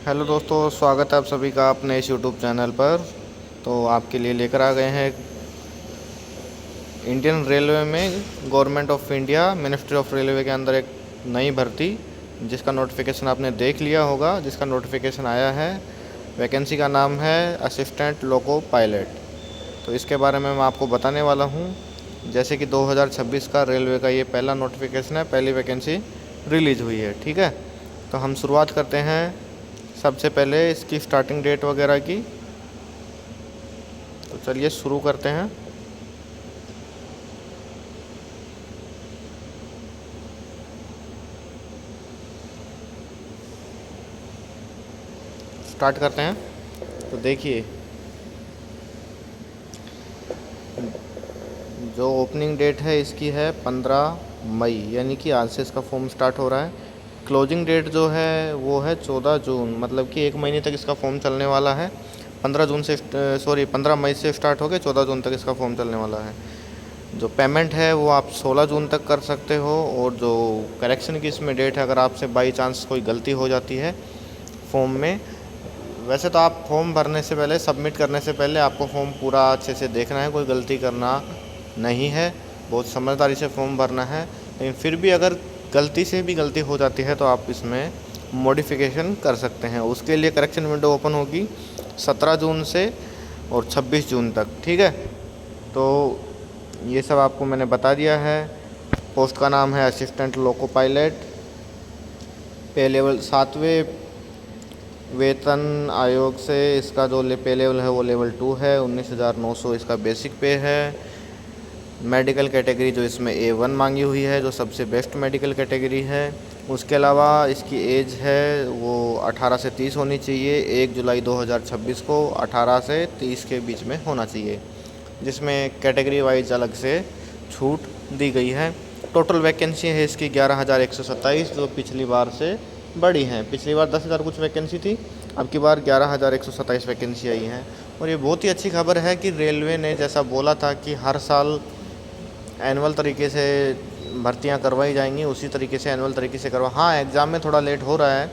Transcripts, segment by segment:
Hello दोस्तों, स्वागत है आप सभी का अपने इस यूट्यूब चैनल पर। तो आपके लिए लेकर आ गए हैं इंडियन रेलवे में government of India ministry of railway के अंदर एक नई भर्ती, जिसका नोटिफिकेशन आपने देख लिया होगा। जिसका नोटिफिकेशन आया है, वैकेंसी का नाम है असिस्टेंट लोको पायलट। तो इसके बारे में मैं आपको बताने वाला हूँ। जैसे कि 2026 का रेलवे का ये पहला नोटिफिकेशन है, पहली वैकेंसी रिलीज़ हुई है। ठीक है, तो हम शुरुआत करते हैं सबसे पहले इसकी स्टार्टिंग डेट वगैरह की। तो चलिए शुरू करते हैं। स्टार्ट करते हैं। तो देखिए, जो ओपनिंग डेट है इसकी है 15 मई, यानी कि आज से इसका फॉर्म स्टार्ट हो रहा है। क्लोजिंग डेट जो है वो है 14 जून, मतलब कि एक महीने तक इसका फॉर्म चलने वाला है। 15 मई से स्टार्ट हो गया, 14 जून तक इसका फॉर्म चलने वाला है। जो पेमेंट है वो आप 16 जून तक कर सकते हो। और जो करेक्शन की इसमें डेट है, अगर आपसे बाई चांस कोई गलती हो जाती है फॉर्म में, वैसे तो आप फॉर्म भरने से पहले, सबमिट करने से पहले आपको फॉर्म पूरा अच्छे से देखना है, कोई गलती करना नहीं है, बहुत समझदारी से फॉर्म भरना है। लेकिन फिर भी अगर गलती से भी गलती हो जाती है तो आप इसमें मॉडिफिकेशन कर सकते हैं। उसके लिए करेक्शन विंडो ओपन होगी 17 जून से और 26 जून तक। ठीक है, तो ये सब आपको मैंने बता दिया है। पोस्ट का नाम है असिस्टेंट लोको पायलट। पे लेवल 7वें वेतन आयोग से इसका जो पे लेवल है वो लेवल 2 है। 19,900 इसका बेसिक पे है। मेडिकल कैटेगरी जो इसमें A1 मांगी हुई है, जो सबसे बेस्ट मेडिकल कैटेगरी है। उसके अलावा इसकी एज है वो 18 से 30 होनी चाहिए। 1 जुलाई 2026 को 18 से 30 के बीच में होना चाहिए, जिसमें कैटेगरी वाइज अलग से छूट दी गई है। टोटल वैकेंसी है इसकी 11,127, जो पिछली बार से बड़ी हैं। पिछली बार 10,000 कुछ वैकेंसी थी, अब की बार 11,127 वैकेंसी आई हैं। और ये बहुत ही अच्छी खबर है कि रेलवे ने जैसा बोला था कि हर साल एनुअल तरीके से भर्तियां करवाई जाएंगी, उसी तरीके से एनुअल तरीके से हाँ, एग्ज़ाम में थोड़ा लेट हो रहा है,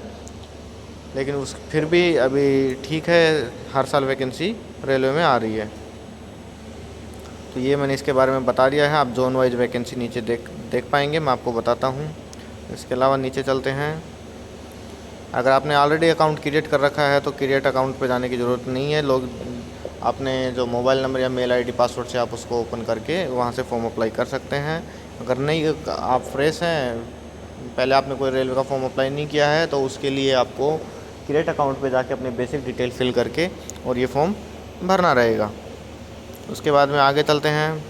लेकिन उस फिर भी अभी ठीक है, हर साल वैकेंसी रेलवे में आ रही है। तो ये मैंने इसके बारे में बता दिया है। आप जोन वाइज वैकेंसी नीचे देख पाएंगे, मैं आपको बताता हूँ। इसके अलावा नीचे चलते हैं। अगर आपने ऑलरेडी अकाउंट क्रिएट कर रखा है तो क्रिएट अकाउंट पे जाने की ज़रूरत नहीं है। लोग अपने जो मोबाइल नंबर या मेल आईडी पासवर्ड से आप उसको ओपन करके वहाँ से फॉर्म अप्लाई कर सकते हैं। अगर नहीं, आप फ्रेश हैं, पहले आपने कोई रेलवे का फॉर्म अप्लाई नहीं किया है, तो उसके लिए आपको क्रिएट अकाउंट पे जाके अपनी बेसिक डिटेल फिल करके और ये फॉर्म भरना रहेगा। उसके बाद में आगे चलते हैं।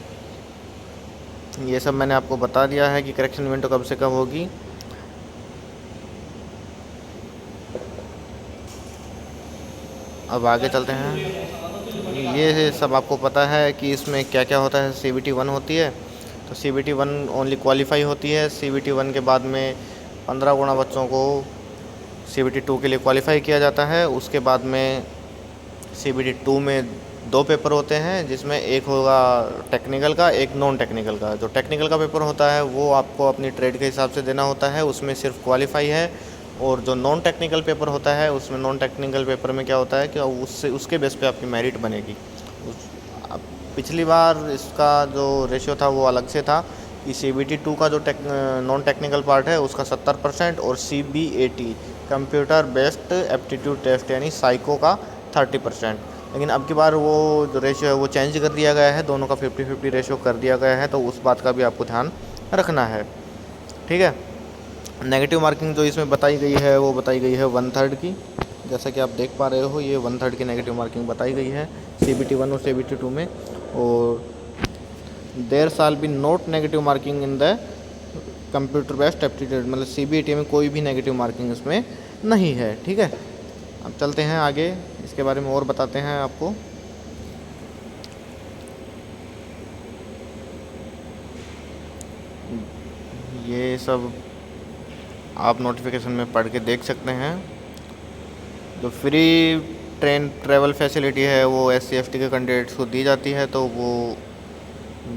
ये सब मैंने आपको बता दिया है कि करेक्शन विंडो कब से कब होगी। अब आगे चलते हैं। ये सब आपको पता है कि इसमें क्या क्या होता है। CBT 1 होती है, तो CBT 1 ओनली क्वालिफाई होती है। CBT 1 के बाद में 15 गुणा बच्चों को CBT 2 के लिए क्वालिफाई किया जाता है। उसके बाद में CBT 2 में 2 पेपर होते हैं, जिसमें एक होगा टेक्निकल का, एक नॉन टेक्निकल का। जो टेक्निकल का पेपर होता है वो आपको अपनी ट्रेड के हिसाब से देना होता है, उसमें सिर्फ क्वालिफाई है। और जो नॉन टेक्निकल पेपर होता है, उसमें नॉन टेक्निकल पेपर में क्या होता है कि उसके बेस पे आपकी मेरिट बनेगी। पिछली बार इसका जो रेशियो था वो अलग से था कि CBT 2 का जो नॉन टेक्निकल पार्ट है उसका 70% और CBAT computer based aptitude test यानी साइको का 30%। लेकिन अब की बार वो जो रेशियो है वो चेंज कर दिया गया है, दोनों का 50-50 रेशियो कर दिया गया है। तो उस बात का भी आपको ध्यान रखना है। ठीक है, नेगेटिव मार्किंग जो इसमें बताई गई है वो बताई गई है 1/3 की। जैसा कि आप देख पा रहे हो, ये 1/3 की नेगेटिव मार्किंग बताई गई है CBT 1 और CBT 2 में। और there shall be not negative marking in the computer based aptitude, मतलब CBT में कोई भी नेगेटिव मार्किंग इसमें नहीं है। ठीक है, अब चलते हैं आगे, इसके बारे में और बताते हैं आपको। ये सब आप नोटिफिकेशन में पढ़ के देख सकते हैं। जो फ्री ट्रेन ट्रैवल फैसिलिटी है वो SC/ST के कैंडिडेट्स को दी जाती है, तो वो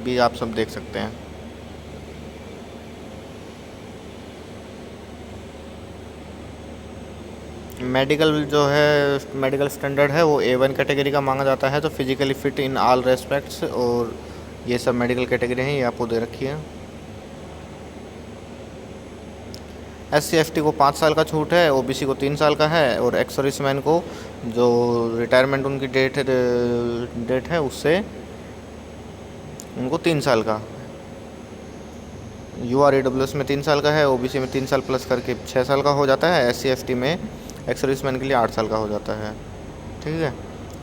भी आप सब देख सकते हैं। मेडिकल जो है मेडिकल स्टैंडर्ड है वो A1 कैटेगरी का मांगा जाता है, तो physically fit in all respects, और ये सब मेडिकल कैटेगरी हैं, ये आपको दे रखी है। SC/ST को 5 साल का छूट है, OBC को 3 साल का है, और एक्स सर्विसमैन को जो रिटायरमेंट उनकी डेट है उससे उनको 3 साल का। UR/EWS में 3 साल का है, OBC में 3 साल प्लस करके 6 साल का हो जाता है, SC/ST में एक्स सर्विसमैन के लिए 8 साल का हो जाता है। ठीक है,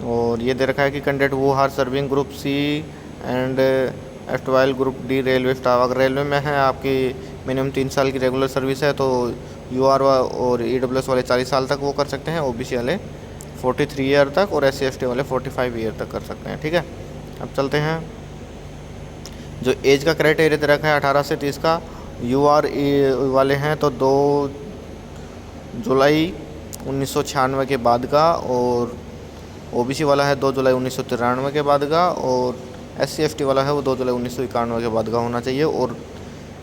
और ये दे रखा है कि कैंडिडेट वो are serving group C and erstwhile group D railway staff. अगर रेलवे में है आपकी मिनिमम 3 साल की रेगुलर सर्विस है, तो UR और EWS वाले 40 साल तक वो कर सकते हैं, OBC वाले 43 ईयर तक, और SC/ST वाले 45 ईयर तक कर सकते हैं। ठीक है, अब चलते हैं। जो एज का क्राइटेरिया दे रखा है 18 से 30 का, UR वाले हैं तो 2 जुलाई 1996 के बाद का, और OBC वाला है 2 जुलाई 1993 के बाद का, और SC/ST वाला है वो 2 जुलाई 1991 के बाद का होना चाहिए, और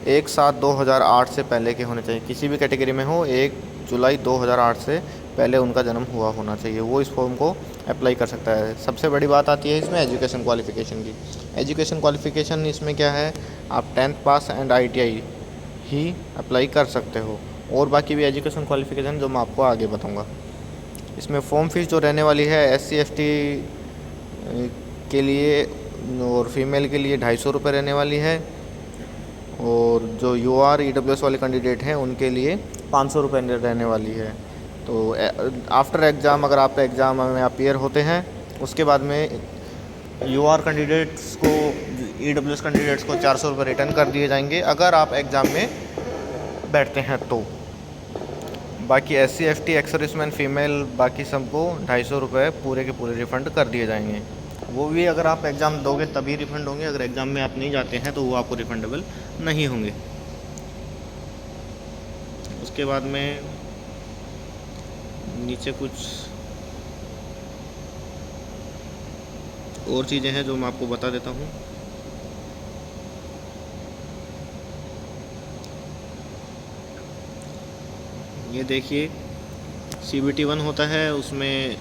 1/7/2008 से पहले के होने चाहिए। किसी भी कैटेगरी में हो 1 जुलाई 2008 से पहले उनका जन्म हुआ होना चाहिए, वो इस फॉर्म को अप्लाई कर सकता है। सबसे बड़ी बात आती है इसमें एजुकेशन क्वालिफ़िकेशन की। एजुकेशन क्वालिफ़िकेशन इसमें क्या है, आप 10th pass and ITI he apply कर सकते हो, और बाकी भी एजुकेशन क्वालिफ़िकेशन जो मैं आपको आगे बताऊँगा। इसमें फॉर्म फीस जो रहने वाली है SC/ST के लिए और फीमेल के लिए 250 रुपये रहने वाली है, और जो UR/EWS वाले कैंडिडेट हैं उनके लिए 500 रुपये रहने वाली है। तो आफ्टर एग्ज़ाम अगर आप एग्ज़ाम में अपीयर होते हैं, उसके बाद में UR कैंडिडेट्स को EWS कैंडिडेट्स को 400 रुपये रिटर्न कर दिए जाएंगे अगर आप एग्ज़ाम में बैठते हैं तो। बाकी SC/ST एक्स सर्विसमैन फीमेल बाकी सबको 250 रुपये पूरे के पूरे रिफ़ंड कर दिए जाएंगे। वो भी अगर आप एग्ज़ाम दोगे तभी रिफ़ंड होंगे, अगर एग्ज़ाम में आप नहीं जाते हैं तो वो आपको रिफ़ंडेबल नहीं होंगे। उसके बाद में नीचे कुछ और चीज़ें हैं जो मैं आपको बता देता हूँ। ये देखिए CBT 1 होता है, उसमें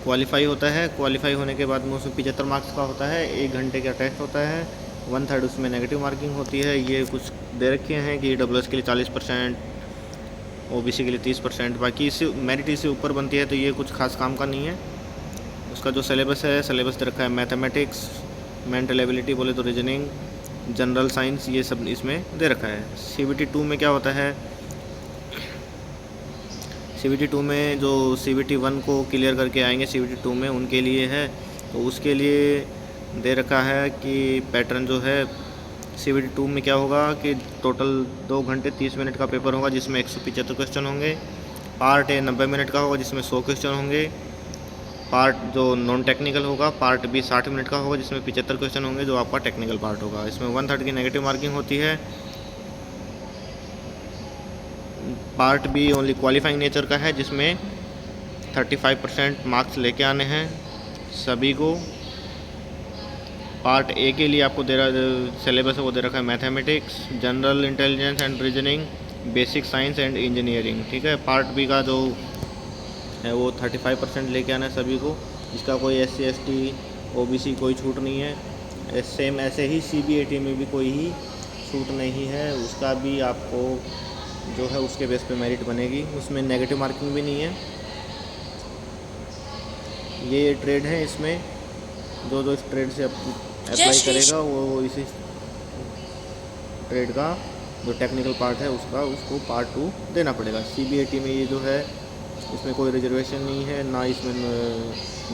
क्वालिफाई होता है। क्वालिफाई होने के बाद में उसमें 75 मार्क्स का होता है, 1 घंटे का टेस्ट होता है, 1/3 उसमें नेगेटिव मार्किंग होती है। ये कुछ दे रखे हैं कि EWS के लिए 40%, OBC के लिए 30%, बाकी इससे मेरिट इससे ऊपर बनती है, तो ये कुछ खास काम का नहीं है। उसका जो सिलेबस है, सिलेबस दे रखा है मैथमेटिक्स, मेंटल एबिलिटी बोले तो रीजनिंग, जनरल साइंस, ये सब इसमें दे रखा है। CBT 2 में क्या होता है, CBT 2 में जो CBT 1 को क्लियर करके आएंगे CBT 2 में उनके लिए है, तो उसके लिए दे रखा है कि पैटर्न जो है CBT 2 में क्या होगा कि टोटल 2 घंटे 30 मिनट का पेपर होगा, जिसमें 175 क्वेश्चन होंगे। पार्ट A 90 मिनट का होगा, जिसमें 100 क्वेश्चन होंगे। पार्ट जो नॉन टेक्निकल होगा, पार्ट B 60 मिनट का होगा, जिसमें 75 क्वेश्चन होंगे, जो आपका टेक्निकल पार्ट होगा। इसमें 1/3 की नेगेटिव मार्किंग होती है। Part B only qualifying nature का है, जिसमें 35% मार्क्स लेके आने हैं सभी को। पार्ट A के लिए आपको सिलेबस है वो दे रखा है mathematics, general intelligence and reasoning, basic science and engineering. ठीक है, पार्ट B का जो है वो 35% लेके आना है सभी को, इसका कोई SC/ST OBC कोई छूट नहीं है। सेम ऐसे ही CBAT में भी कोई ही छूट नहीं है, उसका भी आपको जो है उसके बेस पे मेरिट बनेगी, उसमें नेगेटिव मार्किंग भी नहीं है। ये ट्रेड है, इसमें जो इस ट्रेड से अप्लाई करेगा वो इसी ट्रेड का जो टेक्निकल पार्ट है उसको पार्ट 2 देना पड़ेगा। CBAT में ये जो है इसमें कोई रिजर्वेशन नहीं है, ना इसमें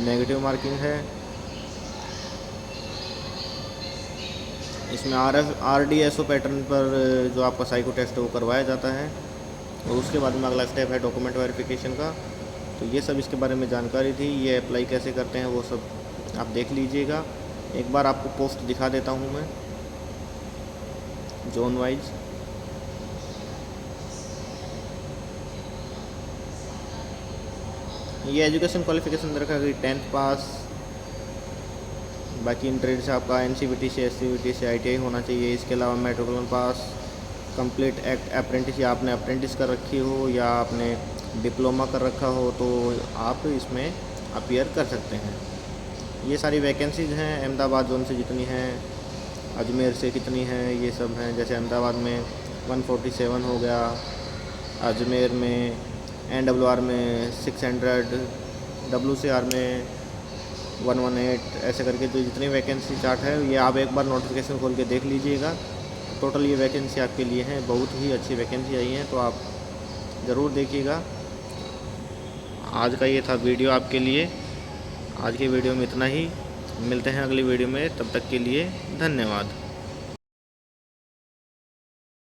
नेगेटिव मार्किंग है। इसमें RDSO पैटर्न पर जो आपका साइको टेस्ट है वो करवाया जाता है, और उसके बाद में अगला स्टेप है डॉक्यूमेंट वेरिफिकेशन का। तो ये सब इसके बारे में जानकारी थी। ये अप्लाई कैसे करते हैं वो सब आप देख लीजिएगा। एक बार आपको पोस्ट दिखा देता हूँ मैं जोन वाइज। ये एजुकेशन क्वालिफिकेशन रखा है 10th पास, बाकी इन ट्रेड से आपका NCVT से SCVT से ITI होना चाहिए। इसके अलावा मेट्रिकुलर पास, कंप्लीट अप्रेंटिस या आपने अप्रेंटिस कर रखी हो या आपने डिप्लोमा कर रखा हो तो आप इसमें अपीयर कर सकते हैं। ये सारी वैकेंसीज़ हैं अहमदाबाद जोन से जितनी हैं, अजमेर से कितनी हैं, ये सब हैं। जैसे अहमदाबाद में 147 हो गया, अजमेर में NWR में 600, WCR में 118, ऐसे करके जो जितनी वैकेंसी चार्ट है ये आप एक बार नोटिफिकेशन खोल के देख लीजिएगा। टोटल ये वैकेंसी आपके लिए हैं, बहुत ही अच्छी वैकेंसी आई हैं, तो आप ज़रूर देखिएगा। आज का ये था वीडियो आपके लिए। आज की वीडियो में इतना ही, मिलते हैं अगली वीडियो में, तब तक के लिए धन्यवाद।